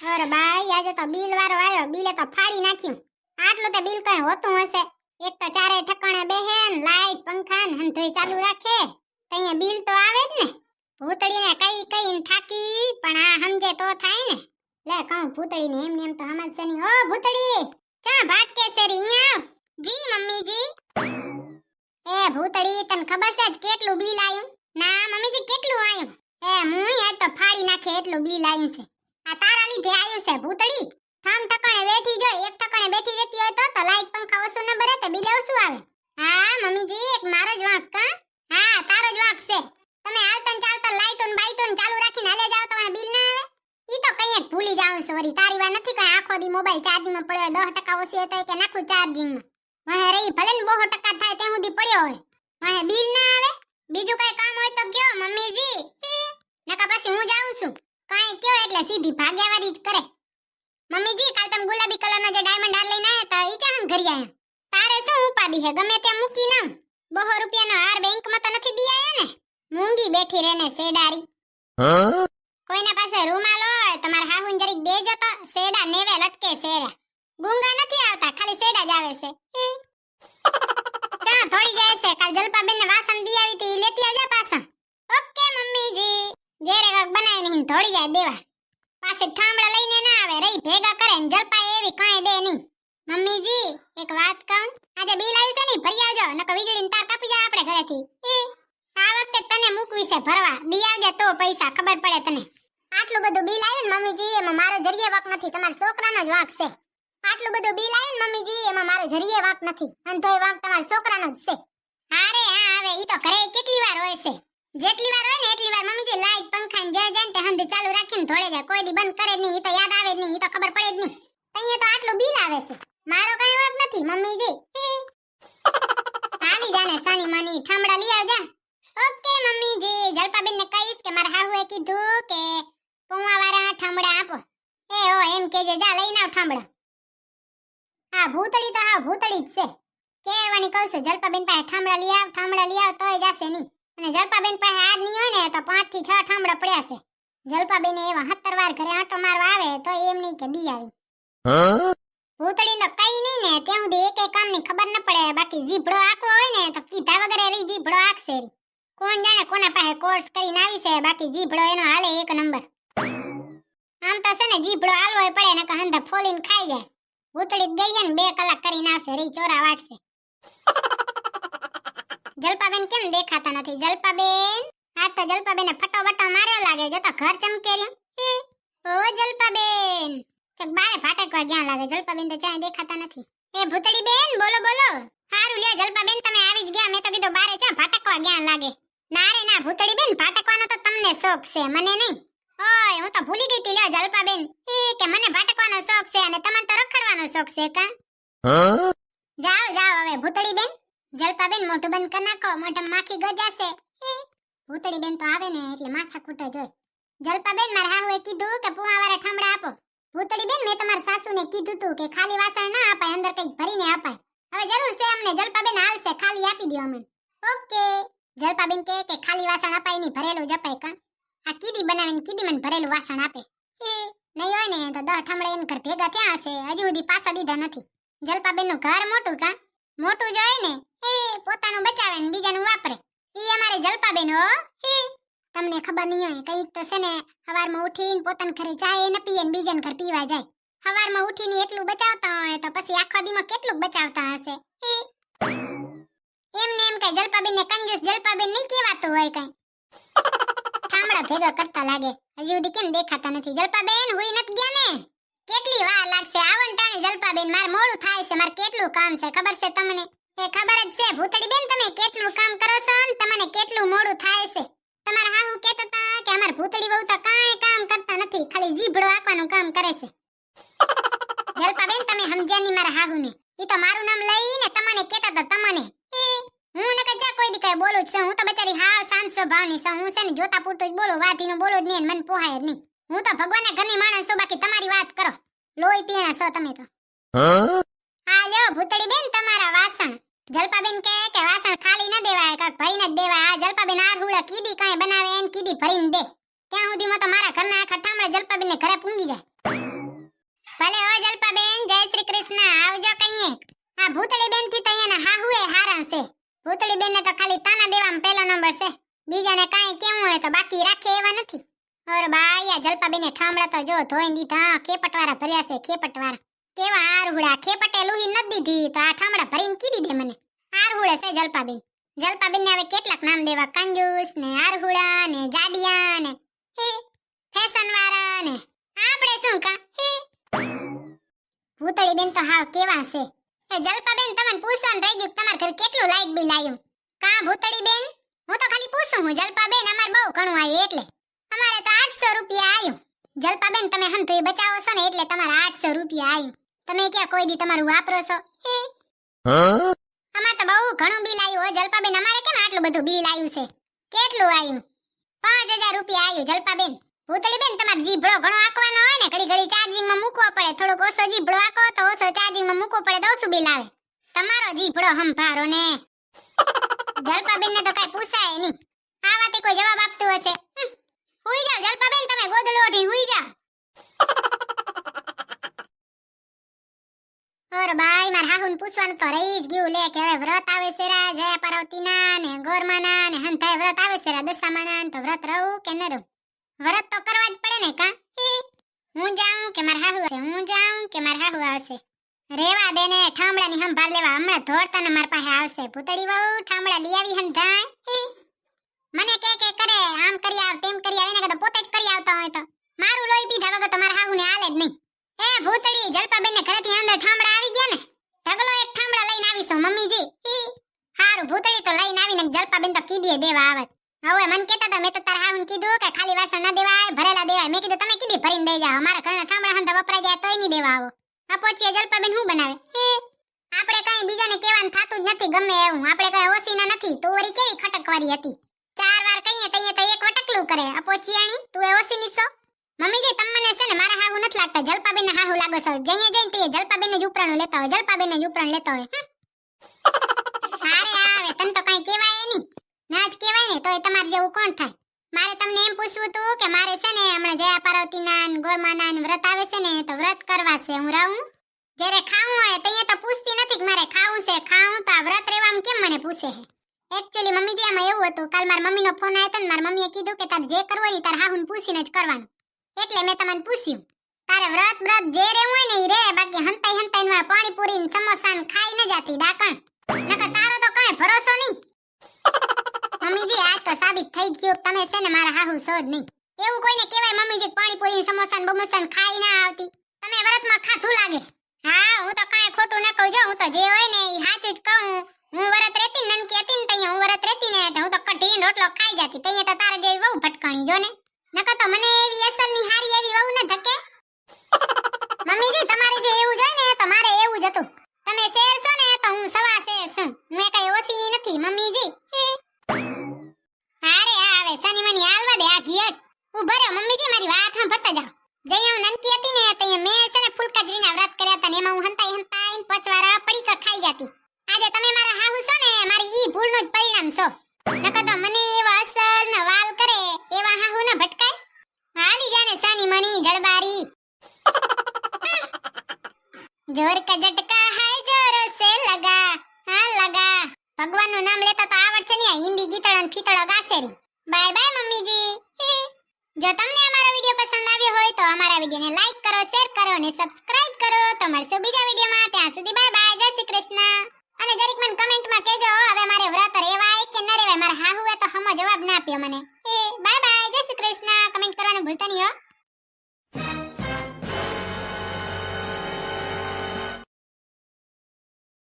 અરે બાઈ આજે તો બિલ વાળો આવ્યો, બિલે તો ફાડી નાખ્યું. આટલું તો બિલ કઈ હોતું હશે? એક તો ચારે ઠકાણે બેહે ને લાઈટ પંખા ને હંધોય ચાલુ રાખે, તઈએ બિલ તો આવે જ ને. ભૂતળીને કઈ કઈને થાકી, પણ આ સમજે તો થાય ને. લે કહું ભૂતળીને એમને એમ તો સમજશે નહીં. ઓ ભૂતળી, ચા ભાટકે સેરી અહીંયા આવ. જી મમ્મીજી. એ ભૂતળી, તને ખબર છે જ કેટલું બિલ આવ્યું? ના મમ્મીજી, કેટલું આવ્યું? એ મુઈ આજ તો ફાડી નાખે એટલું બિલ આવ્યું છે. આ તારા લીધે આવ્યું છે ભૂતળી. ઠમ ઠકાણે બેઠી જો, એક ઠકાણે બેઠી રહેતી હોય તો લાઈટ પંખા ઓછું ન ભરે તો બિલ ઓછું આવે. હા મમ્મીજી, એક મારો જ વાંક કા? હા તારો જ વાંક છે. તમે હાલતા ને ચાલતા લાઈટોન બાઈટોન ચાલુ રાખીને હાલે જાવ, તમારે બિલ ના આવે? ઈ તો કઈ જ ભૂલી જાવ છો વરી. તારી વાર નથી કઈ આખો દી મોબાઈલ ચાર્જિંગમાં પડ્યો 10% ઓછી હોય તો કે નાખું ચાર્જિંગમાં. વહે રહી ભલે ને 2% થાય ત્યાં સુધી પડ્યો હોય, વહે બિલ ના આવે. બીજું કઈ કામ હોય તો કયો મમ્મીજી, નકા પછી હું જાઉં છું. કઈ કયો એટલે સીધી ભાગ્યાવારી જ કરે. મમ્મીજી, કાલ તમે ગુલાબી કલરનો જે ડાયમંડ હાર લઈને આયા તા ઈ ચાહન ઘરી આયા. તારે શું ઉપાડી હે? ગમે ત્યાં મૂકી નામ. 200 રૂપિયાનો હાર બેંકમાં તો નથી દી આયા ને? મૂંગી બેઠી રેને સેડારી. કોઈના પાસે રૂમાલ હોય તમારા હાહુન જરીક દેજો તો. સેડા નેવે લટકે સેરા. ગુંગા નથી આવતા, ખાલી સેડા જ આવે છે. ચા થોડી જાય છે. કાલ જલપાબેન ને વાસણ દી આવી તી, લેતી આવજા પાછા. ઓકે મમ્મીજી. જેરે કાક બનાવી નહીં થોડી જાય દેવા. પાછે ઠામડા લઈને ના આવે, રહી ભેગા કરે ને જલપા એવી કાંઈ દે નહીં. મમ્મીજી એક વાત કહું, આજે બિલ આવ્યું છે ને ભરી આવજો, નકર વીજળીની તાર કાપી જાય આપણે ઘરેથી. આ વખતે તને મૂકવી છે ભરવા, દી આવજે તો પૈસા ખબર પડે તને. આટલું બધું બિલ આવ્યું ને મમ્મીજી, એમાં મારો જરીએ વાક નથી, તમારા છોકરાનો જ વાક છે. આટલું બધું બિલ આવ્યું ને મમ્મીજી, એમાં મારો જરીએ વાક નથી, અને તોય વાક તમારા છોકરાનો જ છે. હારે હા આવે, ઈ તો ઘરે કેટલી વાર હોય છે. જેટલી વાર હોય ને એટલી વાર મમ્મીજી લાઈટ પંખા ને જાય જાય તે હંધ ચાલુ રાખીને ધોળે જાય. કોઈ દી બંધ કરે જ નહીં, ઈ તો યાદ આવે જ નહીં, ઈ તો ખબર પડે જ નહીં. અહીંયા તો આટલું બિલ આવે છે, મારો કઈ વાક નથી મમ્મીજી. હાલી જાને સાની માની ઠામડા લઈ આવજા. ઓકે મમ્મીજી, જલપાબેન ને કહીશ કે મારા હાહુએ કીધું કે પૌવા વાળા ઠામડા આપો. એ ઓ એમ કેજે, જા લઈને આવ ઠામડા. હા ભૂતળી તો હા ભૂતળી જ છે. કેવાની કહું છું, જલપાબેન પાસે ઠામડા લઈ આવ તોય જાશે નહીં. અને જલપાબેન પાસે આજ નહીં હોય ને તો 5 થી 6 ઠામડા પડ્યા છે. જલપાબેન એવા 70 વાર ઘરે આંટો મારવા આવે તો એમ નહીં કે દી આવી. ભૂતળી તો કઈ નહીં ને ત્યાં સુધી એક કામની ખબર ન પડે. બાકી જીભડો આખો હોય ને તો કીધા વગર એ જીભડો આખશે. કોણ જાણે કોના પાસે કોર્સ કરીને આવી છે, બાકી જીભડો એનો હાલે એક નંબર. આમ તો છે ને જીભડો હાલવો પડે ને હંધા ફોલીને ખાઈ જાય. ભૂતળી ગઈ ને 2 કલાક કરીને આવશે, રી ચોરા વાટશે. જલપાબેન કેમ દેખાતા નથી? જલપાબેન, આ તો જલપાબેને ફટોફટો માર્યો લાગે, જો તો ઘર ચમકે રહ્યું. ઓ જલપાબેન, એક બારે ફાટકવા ગયા લાગે. જલપાબેન તો ચાય દેખાતા નથી. એ ભૂતળી બેન, બોલો બોલો. હારું લે જલપાબેન, તમે આવી જ ગયા. મેં તો કીધું બારે ચા ફાટકવા ગયા લાગે. ના રે ના ભૂતળી બેન, ફાટકવાનો તો તમને શોખ છે, મને નહીં. ઓય હું તો ભૂલી ગઈ તી લ્યો જલપાબેન, કે મને ફાટકવાનો શોખ છે અને તમને તો રખડવાનો શોખ છે કા? જાઓ જાઓ હવે ભૂતળી બેન. જલપાબેન મોઢું બંધ કરી નાખો, મોઢામાં માખી ગજાશે. ભૂતળી બેન તો આવે ને એટલે માથા કૂટે જોય. જલપાબેન, મારા હાહુએ કીધું કે પુઆ વાળા ઠામડા આપો. ભૂતળી બેન, મેં તમારા સાસુને કીધું તું કે ખાલી વાસણ ના અપાય, અંદર કંઈક ભરીને અપાય. હવે જરૂર છે અમને. જલપાબેન હાલશે, ખાલી આપી દો અમને. ઓકે. જલપાબેન કે ખાલી વાસણ અપાય નહીં, ભરેલું જ અપાય કા? આ કીડી બનાવીને કીડી મને ભરેલું વાસણ આપે. નહીં હોય ને તો 10 ઠામડા એને ઘર ભેગા થયા હશે, હજી સુધી પાછા દીધા નથી. જલપાબેન નું ઘર મોટું કા? મોટું જ હોય ને, પોતાનું બચાવે ને બીજાનું વાપરે. ઈ અમારે જલપાબેન હો. તમને ખબર નહીં હોય, કઈક તો છે ને સવારમાં ઉઠીને પોતાના ઘરે ચાય ન પીએ ને બીજાના ઘર પીવા જાય. સવારમાં ઉઠીને એટલું બચાવતા હોય તો પછી આખા દીમાં કેટલું બચાવતા હશે. એમને એમ કઈ જલપાબેન ને કંજૂસ જલપાબેન નહીં કહેવાતું હોય કઈ. ઠામડા ભેગા કરતા લાગે. હજી સુધી કેમ દેખાતા નથી? જલપાબેન હુઈ નથી ગયા ને? કેટલી વાર લાગશે આવન ટાણે? જલપાબેન, માર મોડું થાય છે, માર કેટલું કામ છે ખબર છે તમને? એ ખબર જ છે ભૂતળી બેન, તમે કેટલું કામ કરો છો ને તમને કેટલું મોડું થાય છે. તમારા હાહુ કહેતા હતા કે અમાર ભૂતળી બહુ તો કાંઈ કામ કરતા નથી, ખાલી જીભડો આંકવાનું કામ કરે છે. જલપાબેન, તમે સમજ્યા નહીં મારા હાહુને. ઈ તો મારું નામ લઈને તમને કહેતા હતા તમને. હું નકર જા કોઈ દી કઈ બોલું જ છું. હું તો બચારી હાવ શાંત સ્વભાવની છું. હું છે ને જોતા પૂરતું જ બોલું, વાતીનું બોલું જ નહીં, મને પોહાય જ નહીં. હું તો ભગવાનના ઘરની માણસ છું, બાકી તમારી વાત કરો. લોહી પીણા છો તમે તો. હા લ્યો ભૂતળી બેન, તમારા વાસણ. જલપાબેન કે વાસણ ખાલી ન દેવાય, કાક ભરીને જ દેવાય. આ જલપાબેન આ હુડા કીડી કાંઈ બનાવે એને કીડી ભરીને દે. ત્યાં સુધીમાં તો મારા ઘરના આખા ઠામડા જલપાબેન ને ઘરે પૂંગી જાય. ભલે હો જલપાબેન, જય શ્રી કૃષ્ણ, આવજો કઈએ. આ ભૂતળી બેન થી તો અહીંયાના હાહુએ હારા છે. ભૂતળી બેન ને તો ખાલી તાના દેવામાં પહેલો નંબર છે, બીજાને કાંઈ કેવું હોય તો બાકી રાખે એવા નથી. ઓર બાઈ, આ જલપાબેન ને ઠામડા તો જો ધોઈ દીધા, ખેપટવાળા ભર્યા છે, ખેપટવાળા. કેવા આરહુડા, ખેપટે લુહી ન દીધી તો આ ઠામડા ભરીને કીધી દે મને. આરહુડે છે જલપાબેન. જલપાબેન ને હવે કેટલાક નામ દેવા, કંજૂસ ને આરહુડા ને જાડિયા ને હે ફેશન વાળા ને આપણે શું કા હે. ભૂતળી બેન તો હાવ કેવા છે. એ જલપાબેન, તમને પૂછવાનું રહી ગયું, તમાર ઘર કેટલું લાઈટ બિલ આવ્યું? કા ભૂતળી બેન, હું તો ખાલી પૂછું હું. જલપાબેન, અમાર બહુ ઘણું આવ્યું એટલે અમારે તો 800 રૂપિયા આવ્યું. જલપાબેન, તમે હંધુય બચાવો છો ને એટલે તમારા 800 રૂપિયા આવ્યું. તમે ક્યાં કોઈ દી તમારું વાપરો છો હે? અમાર તો બહુ ઘણું બિલ આવ્યું હો જલપાબેન. અમારે કેમ આટલું બધું બિલ આવ્યું છે? કેટલું આવ્યું? 5000 રૂપિયા આવ્યું જલપાબેન. ભૂતળી બેન, તમાર જીભડો ઘણો આંકવાનો હોય ને, ઘડી ઘડી ચાર્જિંગમાં મૂકવો પડે. થોડોક ઓછો જીભડો આંકો તો ઓછો ચાર્જિંગમાં મૂકવો પડે તો ઓછું બિલ આવે. તમારો જીભડો સંભારો ને. જલપાબેન ને તો કઈ પૂછાય નહીં. આ વાતે કોઈ જવાબ આપતું હશે. હુઈ જાવ જલપાબેન, તમે ગોદડું ઓઢી હુઈ જાવ. ઓર બાઈ, માર હાહુને પૂછવાનું તો રહી જ ગયું લે કે હવે વ્રત આવે છે રા જયા પાર્વતીના ને ગોરમાના ને હંધાય વ્રત આવે છે રા દશામાના, તો વ્રત રહું કે ન રહું? વ્રત તો કરવા જ પડે ને કા. હું જાઉં કે માર હાહુ આવશે, હું જાઉં કે માર હાહુ આવશે? રેવા દે ને, ઠામડાની સંભાળ લેવા હમણાં ધોળતા ને માર પાસે આવશે. ભૂતળી વહુ ઠામડા લઈ આવી હંધાય. મને કે કરે આમ કરી આવ તેમ કરી આવ, એને કદા પોતે જ કરી આવતા હોય તો મારું લોહી પીધા વગર તો માર હાહુને હાલે જ નહીં. એ ભૂતળી, જલપાબેન ને ઘરેથી અંદર ઠામડા આવી ગયા ને, ઢગલો એક ઠામડા લઈને આવીશું મમ્મીજી. હારું, ભૂતળી તો લઈને આવીને જલપાબેન તો કીધીએ દેવા આવત. હવે મન કેતા હતા, મેં તો તારા હાહુને કીધું કે ખાલી વાસણ ના દેવાય, ભરેલા દેવાય. મેં કીધું તમે કીધી ભરીને દઈ જાઓ, મારા ઘરના ઠામડા હંધા વપરાઈ જાય તોય નહીં દેવા આવો. આ પોચીએ જલપાબેન શું બનાવે? આપણે કઈ બીજાને કહેવાનું થાતું જ નથી ગમે એવું. આપણે કઈ ઓસીના નથી. તું વળી કેવી ખટકવારી હતી, 4 વાર કહીએ તઈએ તો એક વટકલું કરે. આ પોચીયાણી, તું એ ઓસીની છો? મમ્મીજી, તમને છે ને મારા હાહુ નથી લાગતા, જલપાબેન ના હાહુ લાગો છો. જઈએ જઈને તે જલપાબેન ને જ ઉપરાણું લેતા હોય, જલપાબેન ને જ ઉપરાણ લેતા હોય. હારે આવે, તને તો કઈ કહેવાય નહીં. ના જ કહેવાય ને તોય તમાર જેવું કોણ થાય? મારે તમને એમ પૂછવું હતું કે મારે છે ને હમણાં જયા પાર્વતીના ને ગોરમાના ને વ્રત આવે છે ને, તો વ્રત કરવા છે. હું રહું જ્યારે ખાવું હોય તઈએ તો પૂછતી નથી કે મારે ખાવું છે. ખાવું તો આ વ્રત રહેવામાં કેમ મને પૂછે છે? એક્ચ્યુઅલી મમ્મીજી, આમાં એવું હતું, કાલ મારા મમ્મીનો ફોન આવ્યો તો ને મારા મમ્મીએ કીધું કે તારે જે કરવું હોય ને તાર હાહુને પૂછીને જ કરવાનું. એટલે મેં તમને પૂછ્યું. તારે વ્રત જે રહેવું હોય ને ઈ રે, બાકી હંતાઈ હંતાઈ પાણીપુરી ને સમોસા ને ખાઈ ન જાતી ડાકણ. નકર તારો તો કઈ ભરોસો નહીં. મમ્મીજી, આજ તો સાબિત થઈ ગયું તમે છે ને મારા હાહુ છો જ નહીં. એવું કોઈને કહેવાય મમ્મીજી પાણીપુરી સમોસા ને બમોસા ને ખાઈ ના આવતી? તમે વ્રતમાં ખાધું લાગે. હા, હું તો કાંઈ ખોટું ન કહું. જો હું તો જે હોય ને ઈ સાચું જ કહું. હું વ્રત રહેતી ને નનકી હતી ને તઈએ હું વ્રત રહેતી ને તો હું તો કઢીને રોટલો ખાઈ જાતી. તઈએ તો તારે જેવી બહુ ભટકાણી જો ને. નકર તો મને એવી અસલની હારી એવી વહુ ન ધકે. મમ્મીજી, તમારે જો એવું જોઈ ને તો મારે એવું જ હતું. તમે શેર છો ને તો હું સવા શેર છું. હું કઈ ઓછીની નથી મમ્મીજી. હારે આવે સની મની હાલવા દે આ ઘિયટ. ઉભા રહ્યો મમ્મીજી, મારી વાત સાંભળતા જાઓ. જઈએ હું નનકી હતી ને તઈએ મેં છે ને ફૂલકાજરીના વ્રત કર્યા હતા ને એમાં હું હંતાઈ હંતાઈ 5 વાર પડીકા ખાઈ જાતી. આજે તમે મારા હાહુ છો ને, મારી ઈ ભૂલનું જ પરિણામ છો. નકર તો મને એવા અસર ને વાલ કરે એવા હાહુ ના ભટકાય. હાલી જાને સાની મની જડબારી. જોર કા ઝટકા હાય જોર સે લગા, હા લગા. ભગવાનનું નામ લેતા તો આવડશે ને આ હિન્દી ગીતડો ને ફીતડો ગાસેરી. બાય બાય મમ્મીજી. જો તમને અમારો વિડિયો પસંદ આવ્યો હોય તો અમારા વિડિયોને લાઈક કરો, શેર કરો અને સબસ્ક્રાઇબ કરો. તો મળશું બીજા વિડિયોમાં. ત્યાં સુધી બાય બાય, જય શ્રી કૃષ્ણ. અને જરીક મને કમેન્ટમાં કહેજો હવે મારે વ્રત રહેવાય કે ન રહેવાય. મારા હાહુએ તો હમો જવાબ ના આપ્યો મને. બાય બાય, જય શ્રી કૃષ્ણ. કમેન્ટ કરવાનું ભૂલતા નહીં હો.